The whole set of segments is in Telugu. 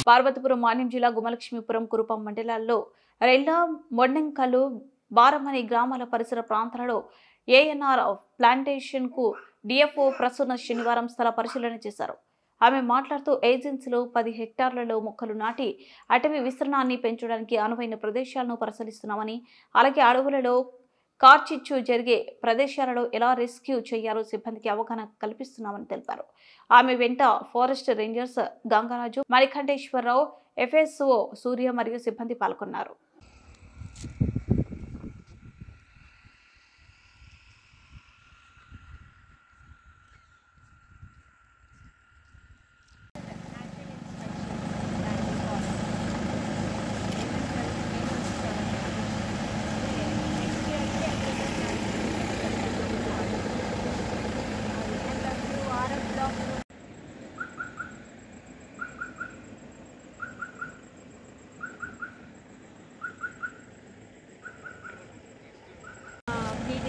పార్వతీపురం మాన్యం జిల్లా గుమలక్ష్మీపురం కురుపం మండలాల్లో రెల్లా మొండెంకలు బారమని గ్రామాల పరిసర ప్రాంతాలలో ఏఎన్ఆర్ ప్లాంటేషన్ కు డిఎఫ్ఓ ప్రసన్న శనివారం స్థల పరిశీలన చేశారు. ఆమె మాట్లాడుతూ ఏజెన్సీలో 10 హెక్టార్లలో మొక్కలు నాటి అటవీ విస్తరణాన్ని పెంచడానికి అనువైన ప్రదేశాలను పరిశీలిస్తున్నామని, అలాగే అడవులలో కార్చిచ్చు జరిగే ప్రదేశాలలో ఎలా రెస్క్యూ చేయాలో సిబ్బందికి అవగాహన కల్పిస్తున్నామని తెలిపారు. ఆమె వెంట forest Rangers Gangaraju, Manikanteswararao, FSO సూర్య మరియు సిబ్బంది పాల్గొన్నారు.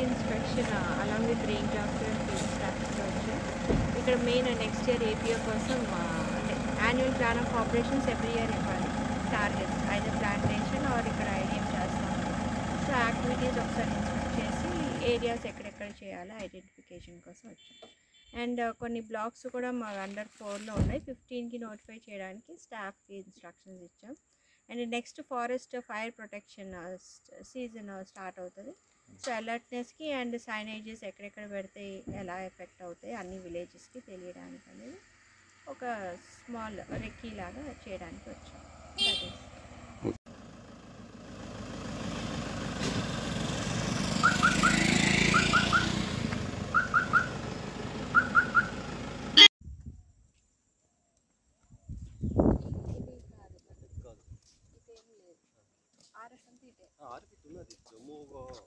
inspection along with range officer field staff ఇక్కడ మెయిన్ నెక్స్ట్ ఇయర్ ఏపీఓ కోసం annual plan of operations every year ఇవ్వాలి. టార్గెట్స్ ఐదర్ ప్లాంటేషన్ ఆర్ ఇక్కడ ఐడియం చేస్తాం. సో యాక్టివిటీస్ ఒకసారి ఇన్స్పెక్ట్ చేసి ఏరియాస్ ఎక్కడెక్కడ చేయాలో ఐడెంటిఫికేషన్ కోసం వచ్చాం. అండ్ కొన్ని బ్లాక్స్ కూడా మా అండర్ 4లో ఉన్నాయి. 15కి నోటిఫై చేయడానికి స్టాఫ్కి ఇన్స్ట్రక్షన్స్ ఇచ్చాం. And next forest fire protection season start అవుతుంది. సో అలర్ట్నెస్కి అండ్ సైనేజెస్ ఎక్కడెక్కడ పెడితే ఎలా ఎఫెక్ట్ అవుతాయి అన్ని విలేజెస్కి తెలియడానికి అనేది ఒక స్మాల్ రెక్కీ లాగా చేయడానికి వచ్చాం.